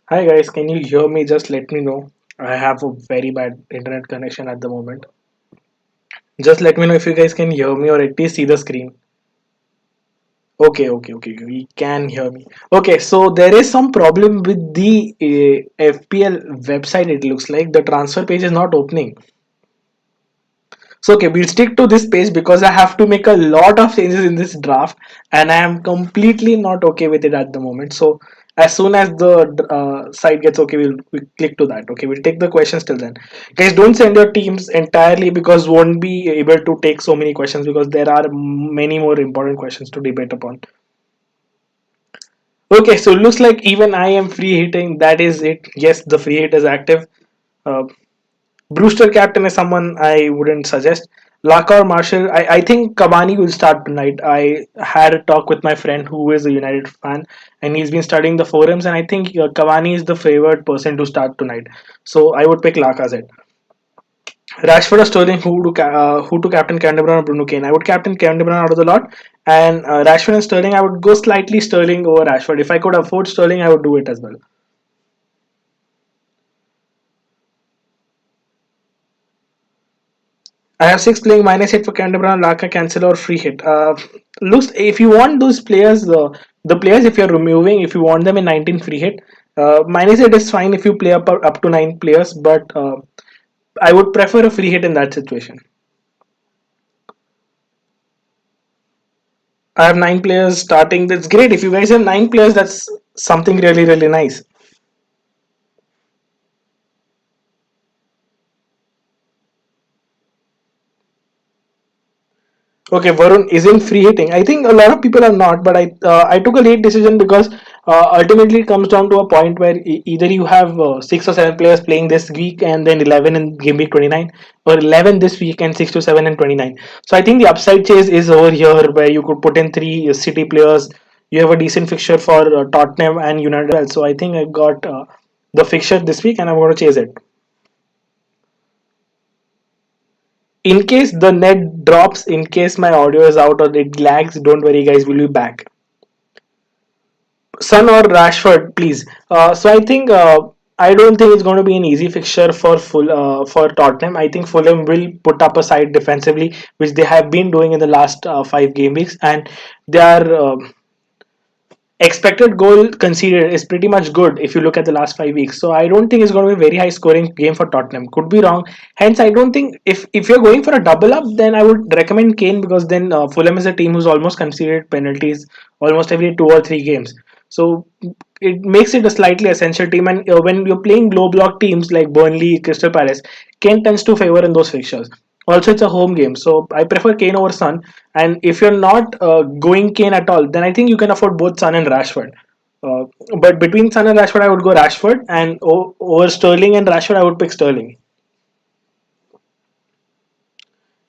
Hi guys, can you hear me? Just let me know. I have a very bad internet connection at the moment. Just let me know if you guys can hear me or at least see the screen. Okay. We can hear me. Okay, so there is some problem with the FPL website. It looks like the transfer page is not opening. So okay, we'll stick to this page because I have to make a lot of changes in this draft, and I am completely not okay with it at the moment. So as soon as the site gets okay, we'll click to that. Okay, we'll take the questions till then. Guys, don't send your teams entirely because won't be able to take so many questions because there are many more important questions to debate upon. Okay, so it looks like even I am free hitting. That is it. Yes, the free hit is active. Uh, Brewster captain is someone I wouldn't suggest. Laka or Marshall, I think Cavani will start tonight. I had a talk with my friend who is a United fan, and he's been studying the forums, and I think Cavani is the favored person to start tonight. So I would pick Lacazette. Rashford or Sterling, who to captain Kevin De Bruyne or Bruno Kane? I would captain Kevin De Bruyne out of the lot, and Rashford and Sterling, I would go slightly Sterling over Rashford. If I could afford Sterling, I would do it as well. I have six playing -8 for Canterbury, Laka, cancel or free hit. Looks if you want those players, the players if you're removing, if you want them in 19 free hit, -8 is fine if you play up to nine players, but I would prefer a free hit in that situation. I have nine players starting. That's great. If you guys have nine players, that's something really nice. Okay, Varun isn't free hitting. I think a lot of people are not, but I took a late decision because ultimately it comes down to a point where either you have six or seven players playing this week and then 11 in game week 29, or 11 this week and six to seven and 29. So I think the upside chase is over here where you could put in three City players. You have a decent fixture for Tottenham and United as well. So I think I got the fixture this week and I'm going to chase it. In case the net drops, in case my audio is out or it lags, don't worry, guys, we'll be back. Son or Rashford, please. So I think I don't think it's going to be an easy fixture for Tottenham. I think Fulham will put up a side defensively, which they have been doing in the last five game weeks, and they are expected goal conceded is pretty much good if you look at the last 5 weeks. So I don't think it's going to be a very high scoring game for Tottenham. Could be wrong. Hence, I don't think if you're going for a double up, then I would recommend Kane because then Fulham is a team who's almost conceded penalties almost every 2 or 3 games. So it makes it a slightly essential team. And when you're playing low block teams like Burnley, Crystal Palace, Kane tends to favor in those fixtures. Also, it's a home game, so I prefer Kane over Son. And if you're not going Kane at all, then I think you can afford both Son and Rashford. Uh, but between Son and Rashford, I would go Rashford, and over Sterling and Rashford, I would pick Sterling.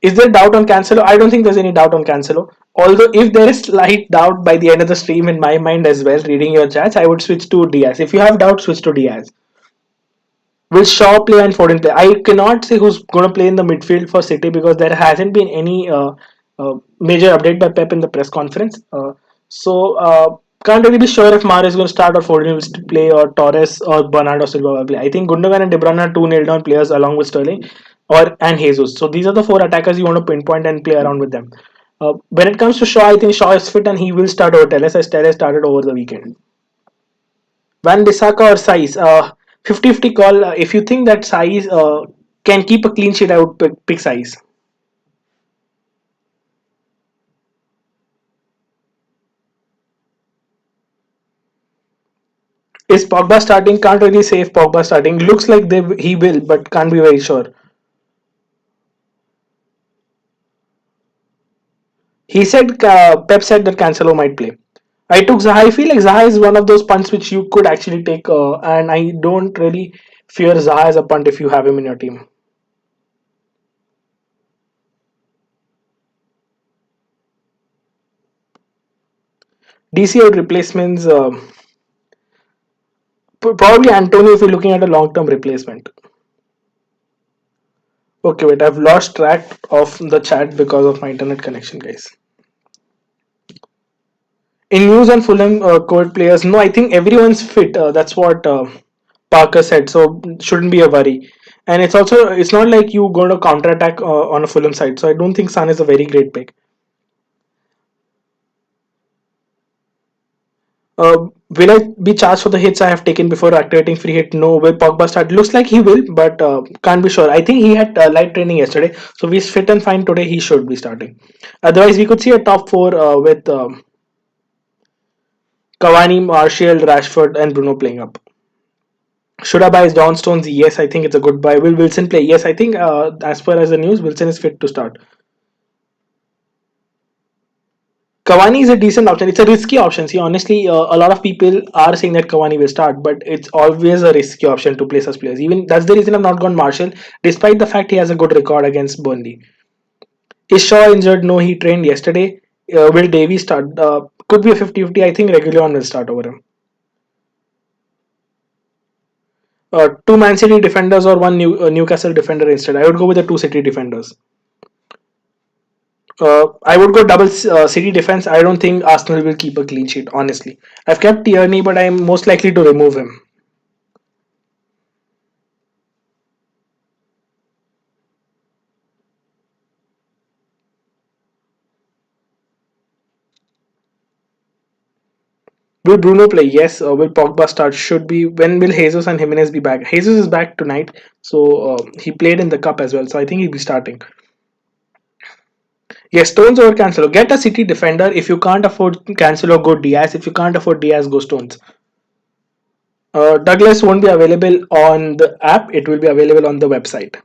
Is there doubt on Cancelo? I don't think there's any doubt on Cancelo. Although, if there is slight doubt by the end of the stream in my mind as well, reading your chats, I would switch to Diaz. If you have doubt, switch to Diaz. Will Shaw play and Foden play? I cannot say who's going to play in the midfield for City because there hasn't been any major update by Pep in the press conference. Can't really be sure if Mara is going to start or Foden will play or Torres or Bernardo Silva will play. I think Gundogan and De Bruyne are two nailed down players along with Sterling or and Jesus. So these are the four attackers you want to pinpoint and play around with them. When it comes to Shaw, I think Shaw is fit and he will start over Telles as Telles started over the weekend. Van Bissaka or Saiz? 50-50 call. If you think that Saiz can keep a clean sheet, I would pick Saiz. Is Pogba starting? Can't really say if Pogba starting. Looks like he will, but can't be very sure. Pep said that Cancelo might play. I took Zaha. I feel like Zaha is one of those punts which you could actually take, and I don't really fear Zaha as a punt if you have him in your team. DC out replacements, probably Antonio if you're looking at a long term replacement. Okay, wait, I've lost track of the chat because of my internet connection, guys. In news on Fulham court players, no, I think everyone's fit. That's what. Parker said, so shouldn't be a worry. And it's not like you going to counter attack on a Fulham side. So I don't think Son is a very great pick. Will I be charged for the hits I have taken before activating free hit? No. Will Pogba start? Looks like he will, but can't be sure. I think he had light training yesterday, so if he's fit and fine today. He should be starting. Otherwise, we could see a top four with Cavani, Martial, Rashford, and Bruno playing up. Should I buy John Stones? Yes, I think it's a good buy. Will Wilson play? Yes, I think as per as the news, Wilson is fit to start. Cavani is a decent option. It's a risky option. See, honestly, a lot of people are saying that Cavani will start, but it's always a risky option to play such players. Even that's the reason I've not gone Marshall, despite the fact he has a good record against Burnley. Is Shaw injured? No, he trained yesterday. Will Davies start? Could be a 50-50. I think Regulon will start over him. Two Man City defenders or one Newcastle defender instead. I would go with the two City defenders. I would go double City defense. I don't think Arsenal will keep a clean sheet, honestly. I've kept Tierney, but I'm most likely to remove him. Will Bruno play? Yes. Will Pogba start? Should be. When will Jesus and Jimenez be back? Jesus is back tonight, so he played in the cup as well, so I think he'll be starting. Yes, Stones over Cancelo. Get a City defender. If you can't afford Cancelo, go Diaz. If you can't afford Diaz, go Stones. Douglas won't be available on the app. It will be available on the website.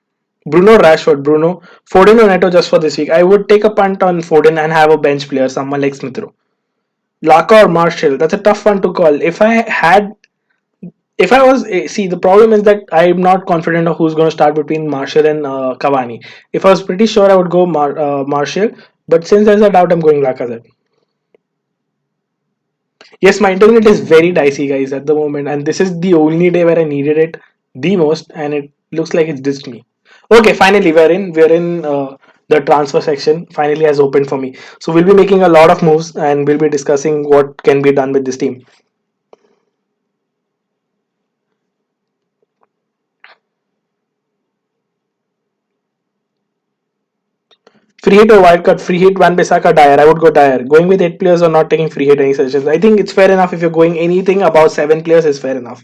Bruno Rashford, Bruno Foden or Neto just for this week. I would take a punt on Foden and have a bench player, someone like Smith Rowe. Laka or Marshall. That's a tough one to call. If I was see, the problem is that I'm not confident of who's going to start between Marshall and Cavani. If I was pretty sure, I would go Marshall, but since there's a doubt, I'm going Lacazette. Yes, my internet is very dicey, guys, at the moment, and this is the only day where I needed it the most, and it looks like it's ditched me. Okay, finally, we're in the transfer section. Finally, has opened for me. So we'll be making a lot of moves, and we'll be discussing what can be done with this team. Free hit or wildcard? Free hit, Van Bissaka, Dyer. I would go Dyer. Going with 8 players or not taking free hit any suggestions? I think it's fair enough if you're going anything about 7 players is fair enough.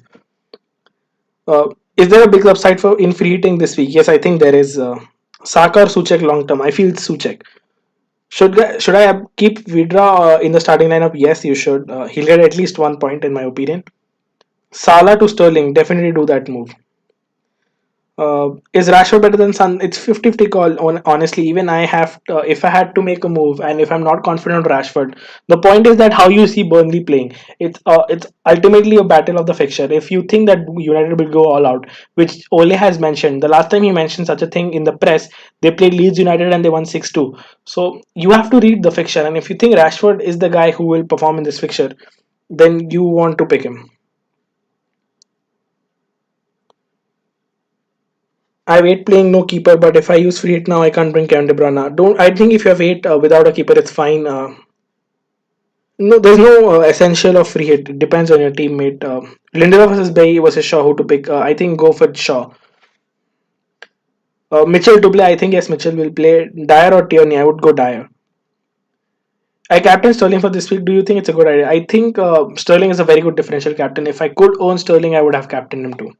Is there a big upside for in free hitting this week? Yes, I think there is. Saka or Suchek long term? I feel Suchek. Should I keep Vidra in the starting lineup? Yes, you should. He'll get at least 1 point in my opinion. Salah to Sterling, definitely do that move. Is Rashford better than Son? It's 50-50 call. Honestly, even I have if I had to make a move, and if I'm not confident of Rashford, the point is that how you see Burnley playing. It's ultimately a battle of the fixture. If you think that United will go all out, which Ole has mentioned, the last time he mentioned such a thing in the press, they played Leeds United and they won 6-2. So you have to read the fixture, and if you think Rashford is the guy who will perform in this fixture, then you want to pick him. I have 8 playing no keeper, but if I use free hit now, I can't bring Kevin De Bruyne. Don't I think if you have 8 without a keeper, it's fine. No, there's no essential of free hit. It depends on your teammate. Lindelof versus Bay versus Shaw, who to pick? I think go for Shaw. Mitchell to play. I think yes, Mitchell will play. Dyer or Tierney? I would go Dyer. I captain Sterling for this week. Do you think it's a good idea? I think Sterling is a very good differential captain. If I could own Sterling, I would have captained him too.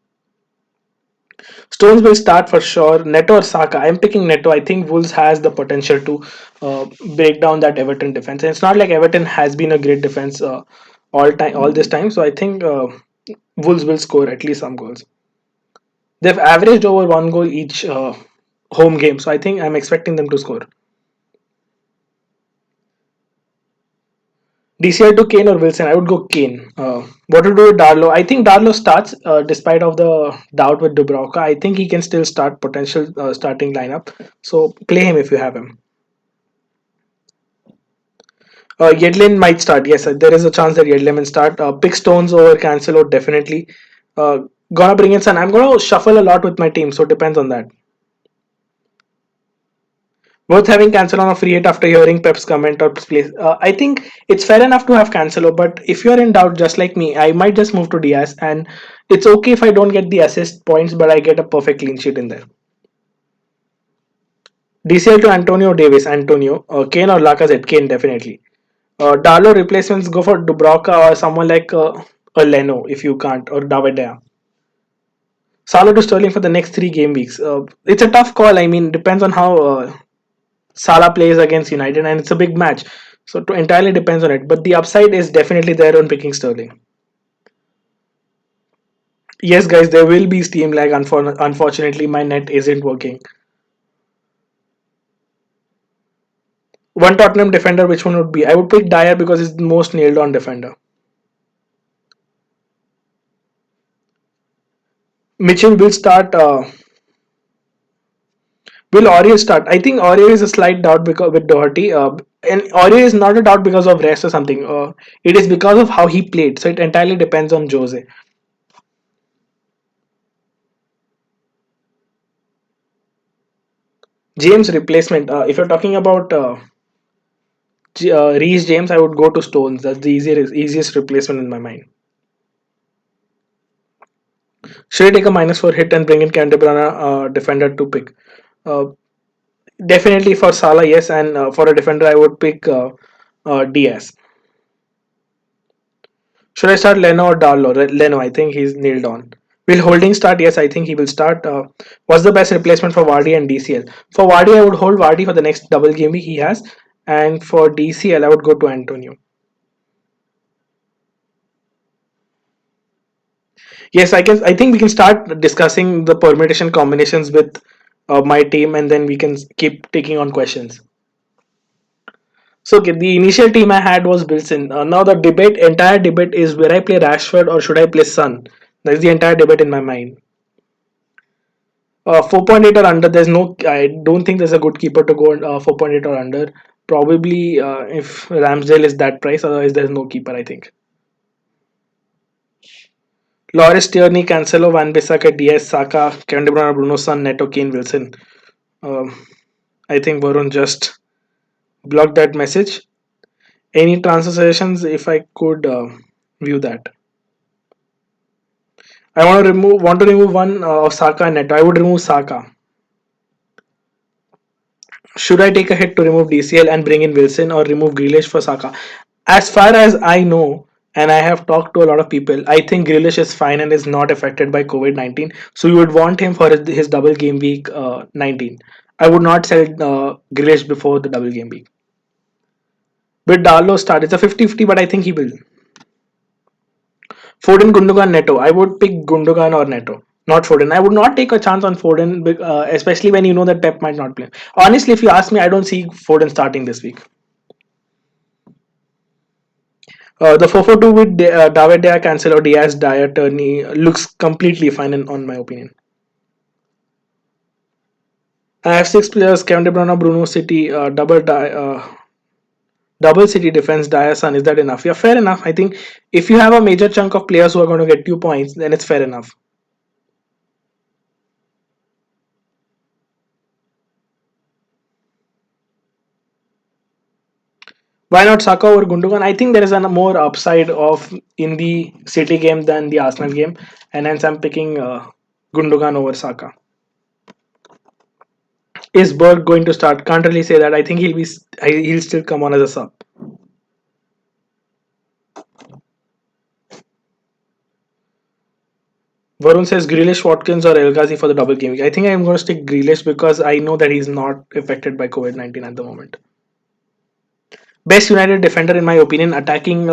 Stones will start for sure. Neto or Saka? I'm picking Neto. I think Wolves has the potential to break down that Everton defense. And it's not like Everton has been a great defense all this time. So I think Wolves will score at least some goals. They've averaged over 1 goal each home game. So I think I'm expecting them to score. DCI to Kane or Wilson? I would go Kane. What to do with Darlow? I think Darlow starts despite of the doubt with Dubravka. I think he can still start potential starting lineup. So play him if you have him. Yedlin might start. Yes, there is a chance that Yedlin will start. Pick Stones over Cancelo definitely. Uh, gonna bring in Son. I'm gonna shuffle a lot with my team, so it depends on that. Worth having Cancelo on a free hit after hearing Pep's comment or place. I think it's fair enough to have Cancelo, but if you're in doubt, just like me, I might just move to Diaz, and it's okay if I don't get the assist points, but I get a perfect clean sheet in there. DCL to Antonio Davis, Antonio, Kane or Lacazette, Kane definitely. Darlow replacements go for Dubravka or someone like a Leno if you can't, or David Dea. Salah to Sterling for the next 3 game weeks. It's a tough call. I mean, depends on how Salah plays against United, and it's a big match. So it entirely depends on it. But the upside is definitely there on picking Sterling. Yes, guys, there will be Steam lag. Unfortunately, my net isn't working. One Tottenham defender, which one would be? I would pick Dyer because he's the most nailed on defender. Mitchell will start. Will Aurier start? I think Aurier is a slight doubt because with Doherty. And Aurier is not a doubt because of rest or something. It is because of how he played. So it entirely depends on Jose. James replacement. If you're talking about Reece James, I would go to Stones. That's the easiest replacement in my mind. Should I take a -4 hit and bring in Canterbury defender to pick? Uh, Definitely for Salah, yes, and for a defender, I would pick Diaz. Should I start Leno or Darlow? Leno, I think he's nailed on. Will Holding start? Yes, I think he will start. What's the best replacement for Vardy and DCL? For Vardy, I would hold Vardy for the next double game week he has, and for DCL, I would go to Antonio. Yes, I guess I think we can start discussing the permutation combinations with my team, and then we can keep taking on questions. So, okay, the initial team I had was Wilson. Now the entire debate is where I play Rashford or should I play Sun. That's the entire debate in my mind. 4.8 or under. There's no. I don't think there's a good keeper to go 4.8 or under. Probably if Ramsdale is that price, otherwise there's no keeper. I think. Loris, Tierney, Cancelo, Van Bissaka, Diaz, Saka, Kevin De Bruyne, Bruno Son, Neto, Kane, Wilson. Um, I think Varun just blocked that message. Any transfer suggestions? If I could view that, I want to remove one of Saka and Neto. I would remove Saka. Should I take a hit to remove DCL and bring in Wilson or remove Grealish for Saka? As far as I know, and I have talked to a lot of people, I think Grealish is fine and is not affected by COVID 19. So you would want him for his double game week 19. I would not sell Grealish before the double game week. With Darlow start, it's a 50-50, but I think he will. Foden, Gundogan, Neto. I would pick Gundogan or Neto, not Foden. I would not take a chance on Foden, especially when you know that Pep might not play. Honestly, if you ask me, I don't see Foden starting this week. The 4-4-2 with David Dea, Cancelo, Diaz, Dyer, Turney looks completely fine on my opinion. I have 6 players: Kevin De Bruyne, Bruno, City, double City defense, Dyer, Son. Is that enough? Yeah, fair enough. I think if you have a major chunk of players who are going to get 2 points, then it's fair enough. Why not Saka over Gundogan? I think there is a more upside of in the City game than the Arsenal game, and hence I'm picking Gundogan over Saka. Is Berg going to start? Can't really say that. I think he'll still come on as a sub. Varun says Grealish, Watkins, or El Ghazi for the double game week. I think I'm going to stick Grealish because I know that he's not affected by COVID 19 at the moment. Best United defender, in my opinion, attacking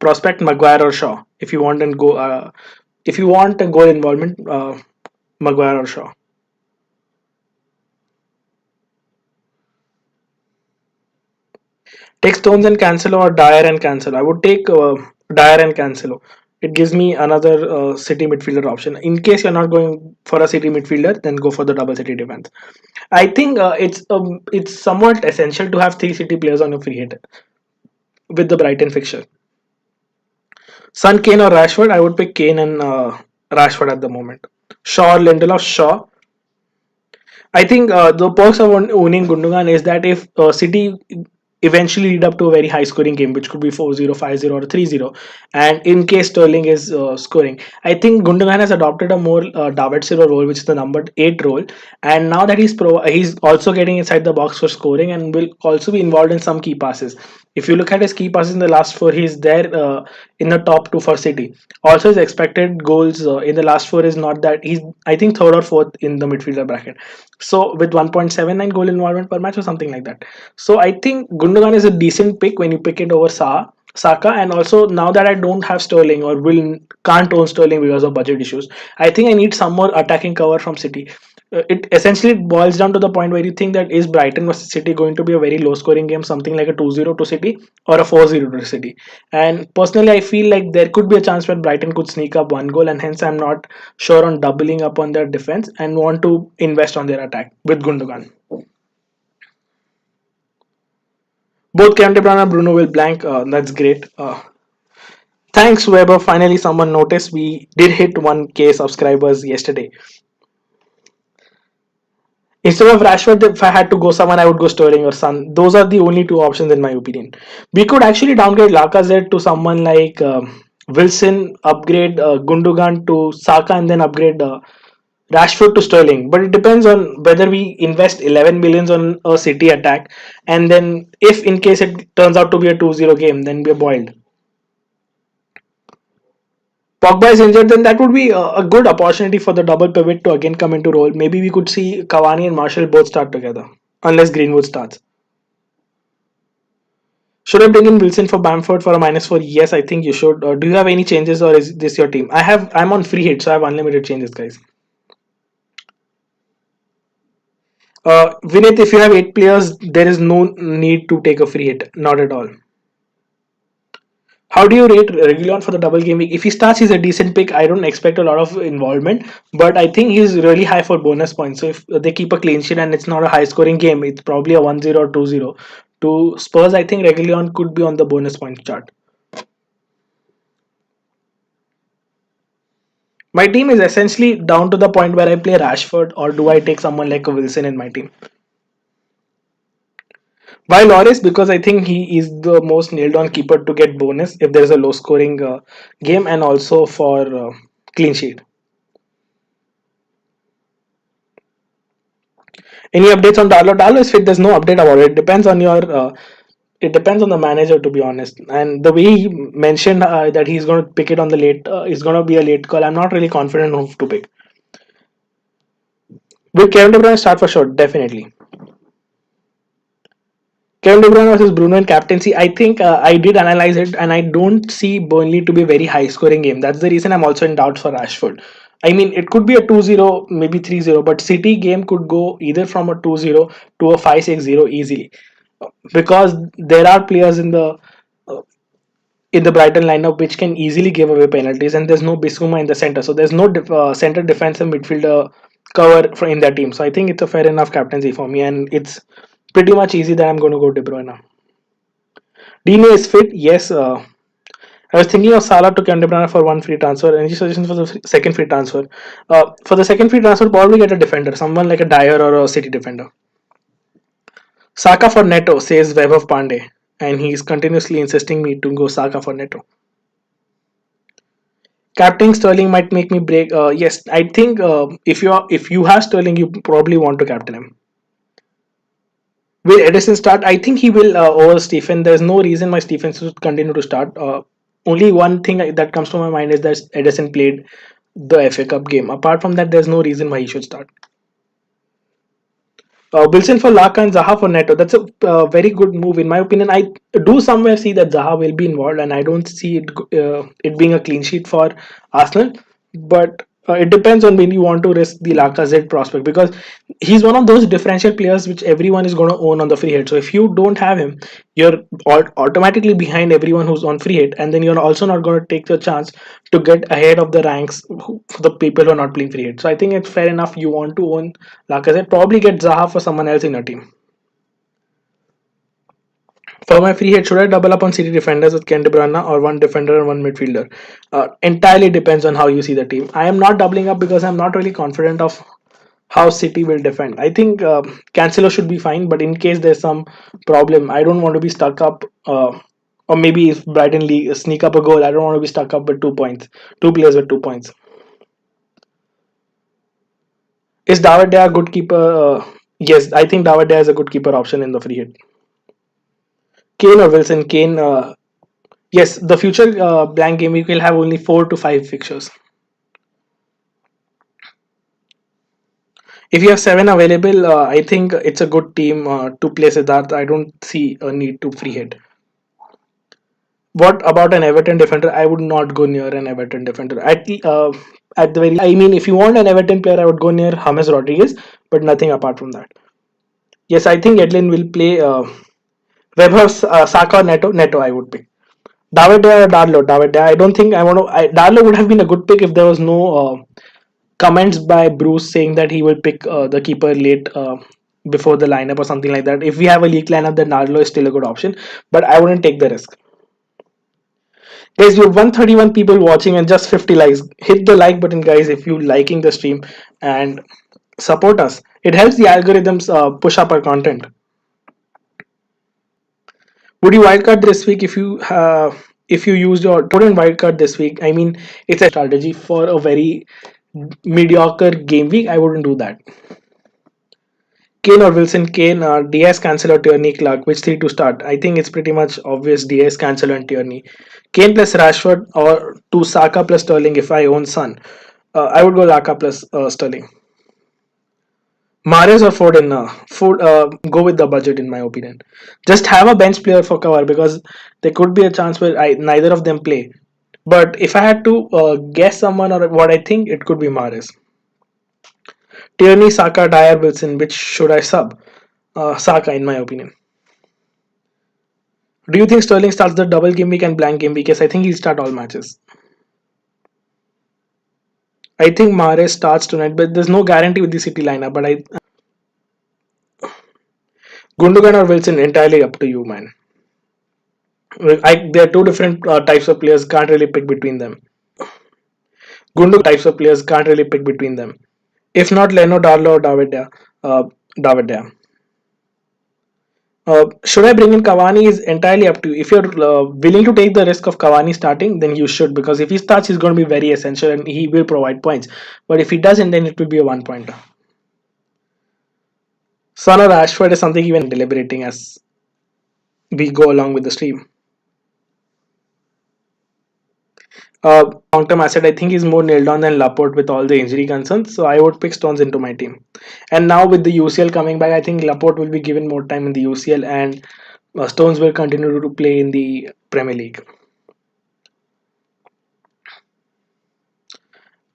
prospect Maguire or Shaw. If you want a goal involvement, Maguire or Shaw. Take Stones and Cancelo or Dyer and Cancelo. I would take Dyer and Cancelo. It gives me another city midfielder option. In case you're not going for a city midfielder, then go for the double city defense. I think it's somewhat essential to have 3 city players on your free hit with the Brighton fixture. Son, Kane or Rashford? I would pick Kane and Rashford at the moment. Shaw or Lindelof? Shaw. I think the perks of owning Gundogan is that if City eventually lead up to a very high scoring game, which could be 4-0, 5-0, or 3-0, and in case Sterling is scoring, I think Gundogan has adopted a more David Silva role, which is the number 8 role. And now that he's also getting inside the box for scoring and will also be involved in some key passes. If you look at his key passes in the last four, he's there in the top two for City. Also, his expected goals in the last four is not that he's, I think, third or fourth in the midfielder bracket. So with 1.79 goal involvement per match or something like that. So I think Gundogan is a decent pick when you pick it over Saka, and also now that I don't have Sterling or will can't own Sterling because of budget issues, I think I need some more attacking cover from City. It essentially boils down to the point where you think that is Brighton versus City going to be a very low scoring game, something like a 2-0 to City or a 4-0 to City. And personally, I feel like there could be a chance where Brighton could sneak up one goal, and hence I'm not sure on doubling up on their defense and want to invest on their attack with Gundogan. Both Kevin De Bruyne and Bruno will blank. That's great. Thanks, Weber. Finally, someone noticed we did hit 1K subscribers yesterday. Instead of Rashford, if I had to go someone, I would go Sterling or Son. Those are the only two options in my opinion. We could actually downgrade Lacazette to someone like Wilson, upgrade Gundogan to Saka, and then upgrade Rashford to Sterling. But it depends on whether we invest 11 millions on a City attack, and then if in case it turns out to be a 2-0 game, then we're boiled. Pogba is injured, then that would be a good opportunity for the double pivot to again come into role. Maybe we could see Cavani and Marshall both start together, unless Greenwood starts. Should I bring in Wilson for Bamford for a -4? Yes, I think you should. Do you have any changes, or is this your team? I'm on free hit, so I have unlimited changes, guys. Vinith, if you have 8 players, there is no need to take a free hit. Not at all. How do you rate Regulon for the double game week? If he starts, he's a decent pick. I don't expect a lot of involvement, but I think he's really high for bonus points. So if they keep a clean sheet and it's not a high scoring game, it's probably a 1-0 or 2-0. To Spurs, I think Regulon could be on the bonus point chart. My team is essentially down to the point where I play Rashford, or do I take someone like a Wilson in my team? Why Loris? Because I think he is the most nailed on keeper to get bonus if there's a low scoring game, and also for clean sheet. Any updates on Darlow? Darlow is fit. There's no update about it. It depends on your. It depends on the manager, to be honest. And the way he mentioned that he's going to pick it on the late, is going to be a late call. I'm not really confident of who to pick. Will Kevin De Bruyne start for sure? Definitely. Kevin De Bruyne versus Bruno in captaincy. I think I did analyze it, and I don't see Burnley to be a very high scoring game. That's the reason I'm also in doubt for Rashford. I mean, it could be a 2-0, maybe 3-0, but City game could go either from a 2-0 to a 5-6-0 easily, because there are players uh, in the Brighton lineup which can easily give away penalties, and there's no Bissouma in the center, so there's no center defensive midfielder cover in that team. So I think it's a fair enough captaincy for me, and it's pretty much easy that I'm going to go De Bruyne. Dine is fit, yes. I was thinking of Salah to De Bruyne for one free transfer. Any suggestions for the second free transfer? For the second free transfer, probably get a defender, someone like a Dyer or a City defender. Saka for Neto, says Web of Pandey, and he's continuously insisting me to go Saka for Neto. Captain Sterling might make me break. Yes, I think if you have Sterling, you probably want to captain him. Will Edison start? I think he will over Stephen. There's no reason why Stephen should continue to start. Only one thing that comes to my mind is that Edison played the FA Cup game. Apart from that, there's no reason why he should start. Wilson for Laka and Zaha for Neto. That's a very good move in my opinion. I do somewhere see that Zaha will be involved, and I don't see it being a clean sheet for Arsenal. But it depends on when you want to risk the Lacazette prospect, because he's one of those differential players which everyone is going to own on the free hit. So if you don't have him, you're automatically behind everyone who's on free hit, and then you're also not going to take the chance to get ahead of the ranks for the people who are not playing free hit. So I think it's fair enough you want to own Lacazette. Probably get Zaha for someone else in your team. For my free hit, should I double up on City defenders with Ken De Bruyne or one defender and one midfielder? Entirely depends on how you see the team. I am not doubling up because I'm not really confident of how City will defend. I think Cancelo should be fine, but in case there's some problem, I don't want to be stuck up. Or maybe if Brighton sneak up a goal, I don't want to be stuck up with 2 points, two players with 2 points. Is David Dea a good keeper? Yes, I think David Dea is a good keeper option in the free hit. Kane or Wilson? Kane. Yes, the future blank game week will have only 4 to 5 fixtures. If you have 7 available, I think it's a good team to play Siddharth. I don't see a need to free hit. What about an Everton defender? I would not go near an Everton defender. At the very, I mean, if you want an Everton player, I would go near James Rodriguez, but nothing apart from that. Yes, I think Edlin will play Weber, Saka, or Neto. Neto, I would pick. David or Darlow. David. I don't think I want to. Darlow would have been a good pick if there was no comments by Bruce saying that he will pick the keeper late before the lineup or something like that. If we have a league lineup, then Darlow is still a good option, but I wouldn't take the risk. Guys, we have 131 people watching and just 50 likes. Hit the like button, guys, if you liking the stream and support us. It helps the algorithms push up our content. Would you wildcard this week if you used your wouldn't wildcard this week? I mean, it's a strategy for a very mediocre game week. I wouldn't do that. Kane or Wilson? Kane, Diaz, Cancel or Tierney, Clark. Which three to start? I think it's pretty much obvious. Diaz, Cancel and Tierney. Kane plus Rashford or to Saka plus Sterling if I own Son. I would go Laka plus Sterling. Mahrez or Foden? Go with the budget in my opinion. Just have a bench player for cover because there could be a chance where neither of them play. But if I had to guess someone or what I think, it could be Mahrez. Tierney, Saka, Dyer, Wilson. Which should I sub? Saka, in my opinion. Do you think Sterling starts the double game week and blank game week? Yes, I think he'll start all matches. I think Mahrez starts tonight, but there's no guarantee with the City lineup. But I Gundogan or Wilson, entirely up to you, man. There are two different types of players. Can't really pick between them. Can't really pick between them. If not Leno, Darlow, or David Dea. David Dea. Should I bring in Cavani is entirely up to you. If you're willing to take the risk of Cavani starting, then you should because if he starts, he's going to be very essential and he will provide points. But if he doesn't, then it will be a 1 pointer. Son or Ashford is something even deliberating as we go along with the stream. Long-term asset, I think he's more nailed on than Laporte with all the injury concerns. So I would pick Stones into my team. And now with the UCL coming back, I think Laporte will be given more time in the UCL and Stones will continue to play in the Premier League.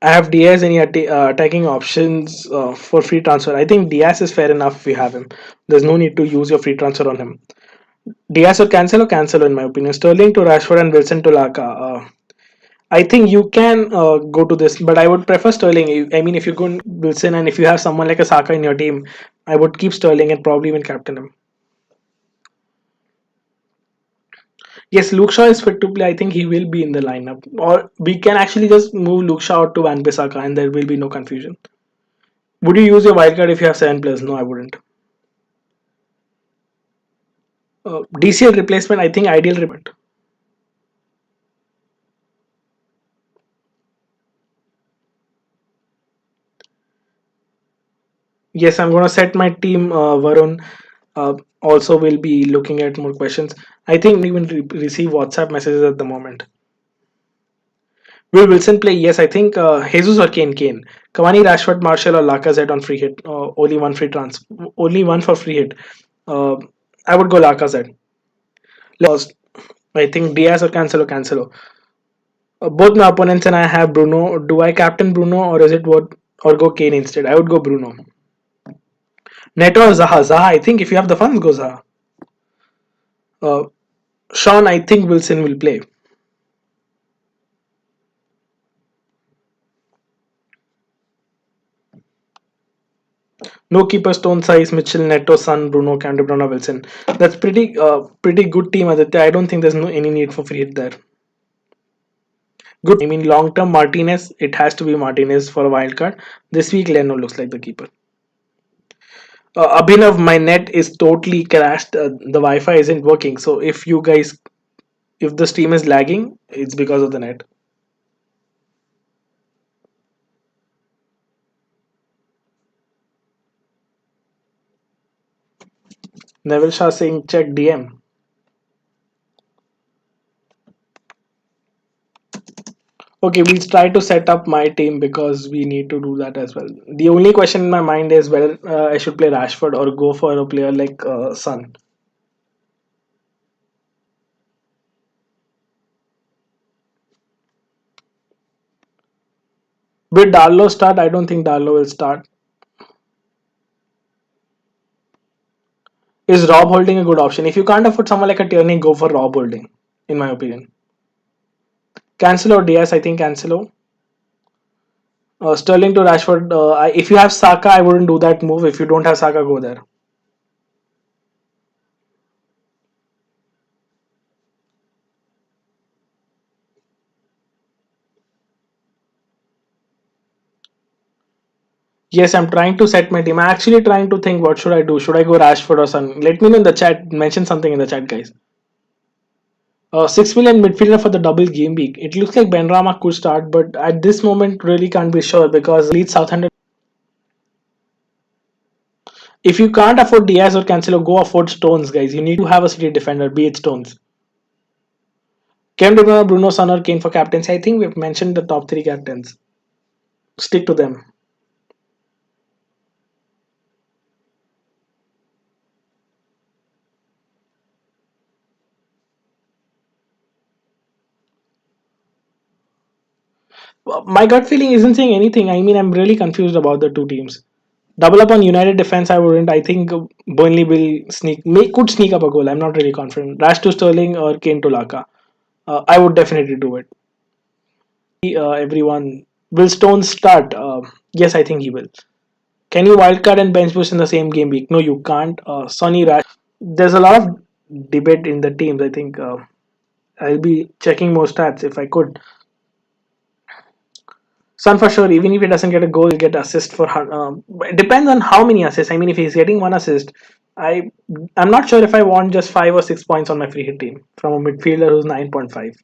I have Diaz any attacking options for free transfer. I think Diaz is fair enough if you have him. There's no need to use your free transfer on him. Diaz or Cancelo in my opinion. Sterling to Rashford and Wilson to Laka. I think you can go to this, but I would prefer Sterling. I mean, if you go Wilson and if you have someone like a Saka in your team, I would keep Sterling and probably even captain him. Yes, Luke Shaw is fit to play. I think he will be in the lineup. Or we can actually just move Luke Shaw out to Van Bissaka and there will be no confusion. Would you use your wildcard if you have 7 players? No, I wouldn't. DCL replacement, I think ideal replacement. Yes, I'm going to set my team. Varun also will be looking at more questions. I think we even receive WhatsApp messages at the moment. Will Wilson play? Yes, I think Jesus or Kane. Cavani, Rashford, Marshall, or Lacazette on free hit. Only one for free hit. Uh, I would go Lacazette. First, I think Diaz or Cancelo. Both my opponents and I have Bruno. Do I captain Bruno or is it what or go Kane instead? I would go Bruno. Neto or Zaha? Zaha. I think if you have the funds, go Zaha. Uh, Sean, I think Wilson will play. No keeper, Stone, Size, Mitchell, Neto, Son, Bruno, Cam De Bruyne, Wilson. That's pretty good team, Aditya. I don't think there's no any need for free hit there. Good. I mean, long term Martinez. It has to be Martinez for a wild card. This week, Leno looks like the keeper. Abhinav, my net is totally crashed. The Wi-Fi isn't working. So if the stream is lagging, it's because of the net. Neville Shah saying check DM. Okay, we'll try to set up my team because we need to do that as well. The only question in my mind is whether I should play Rashford or go for a player like Son. Will Darlow start? I don't think Darlow will start. Is Rob Holding a good option? If you can't afford someone like a Tierney, go for Rob Holding, in my opinion. Cancelo or Diaz? I think Cancelo. Sterling to Rashford. If you have Saka, I wouldn't do that move. If you don't have Saka, go there. Yes, I'm trying to set my team. I'm actually trying to think what should I do. Should I go Rashford or Son? Let me know in the chat. Mention something in the chat, guys. 6 million midfielder for the double game week. It looks like Benrahma could start, but at this moment, really can't be sure because Leeds Southampton. If you can't afford Diaz or Cancelo, go afford Stones, guys. You need to have a city defender, be it Stones. Kevin De Bruyne, Bruno, Son, or Kane for captains. I think we've mentioned the top three captains. Stick to them. My gut feeling isn't saying anything. I mean, I'm really confused about the two teams. Double up on United defense, I wouldn't. I think Burnley will could sneak up a goal. I'm not really confident. Rash to Sterling or Kane to Laka. I would definitely do it. Everyone. Will Stones start? Yes, I think he will. Can you wildcard and bench boost in the same game week? No, you can't. Sonny Rash. There's a lot of debate in the teams. I think I'll be checking more stats if I could. Son for sure, even if he doesn't get a goal, he'll get assist for. It depends on how many assists. I mean, if he's getting one assist, I I'm not sure if I want just 5 or 6 points on my free hit team from a midfielder who's 9.5.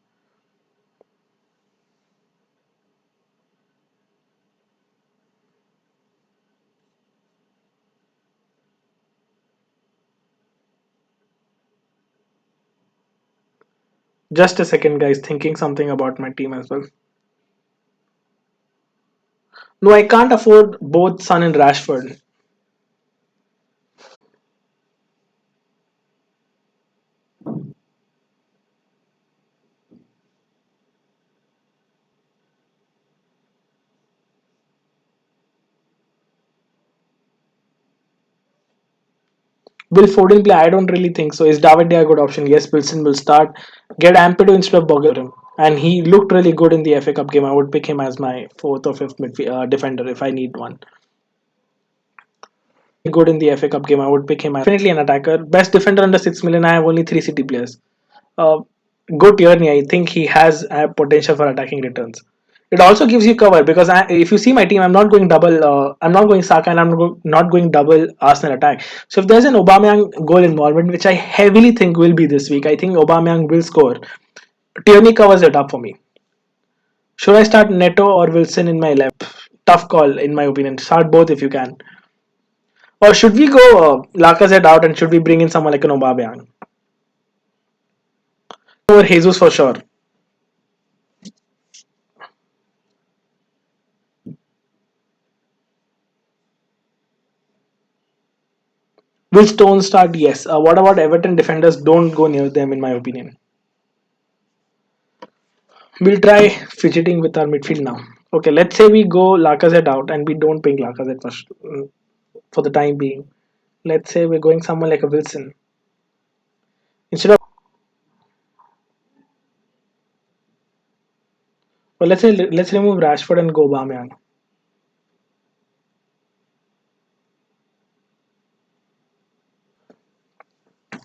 Just a second, guys. Thinking something about my team as well. No, I can't afford both Son and Rashford. Will Foden play? I don't really think so. Is David De a good option? Yes, Wilson will start. Get Ampedo instead of Bogle. And he looked really good in the FA Cup game. I would pick him as my fourth or fifth defender if I need one. Good in the FA Cup game. I would pick him as definitely an attacker. Best defender under 6 million. I have only three City players. Uh, Good Tierney. I think he has potential for attacking returns. It also gives you cover because if you see my team, I'm not going double. I'm not going Saka and not going double Arsenal attack. So if there's an Aubameyang goal involvement, which I heavily think will be this week, I think Aubameyang will score. Tierney covers it up for me. Should I start Neto or Wilson in my left? Tough call in my opinion. Start both if you can. Or should we go Lacazette out and should we bring in someone like an Aubameyang? Or Jesus for sure. Will Stone start? Yes. What about Everton defenders? Don't go near them, in my opinion. We'll try fidgeting with our midfield now. Okay, let's say we go Lacazette out and we don't pick Lacazette for the time being. Let's say we're going someone like a Wilson. Instead of, well, let's remove Rashford and go Aubameyang.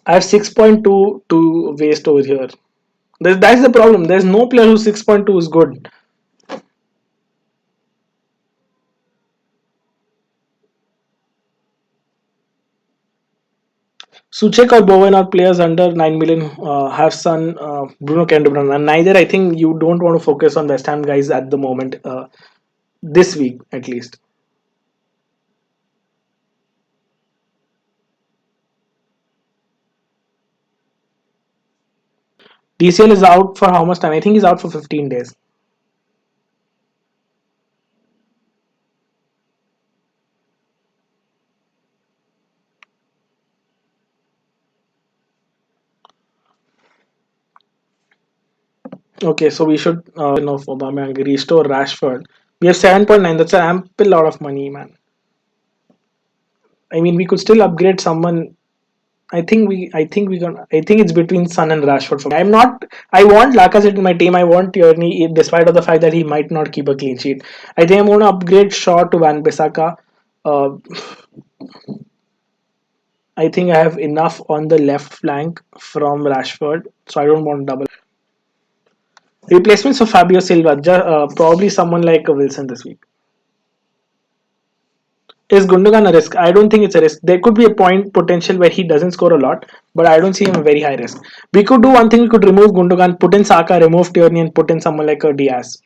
I have 6.2 to waste over here. That's the problem. There's no player who's 6.2 is good. Suchek or Bowen are players under 9 million. Have Son, Bruno can do Bruno. And neither, I think you don't want to focus on West Ham guys at the moment, this week at least. DCL is out for how much time? I think he's out for 15 days. Okay, so we should of Aubameyang restore Rashford. We have 7.9. That's an ample lot of money, man. I mean, we could still upgrade someone. I think it's between Son and Rashford for me. I'm not. I want Lacazette in my team. I want Tierney, despite of the fact that he might not keep a clean sheet. I think I'm going to upgrade Shaw to Van Bissaka. Uh, I think I have enough on the left flank from Rashford, so I don't want double. Replacements of Fabio Silva, probably someone like Wilson this week. Is Gundogan a risk? I don't think it's a risk. There could be a point potential where he doesn't score a lot, but I don't see him a very high risk. We could do one thing. We could remove Gundogan, put in Saka, remove Tierney, and put in someone like a Diaz.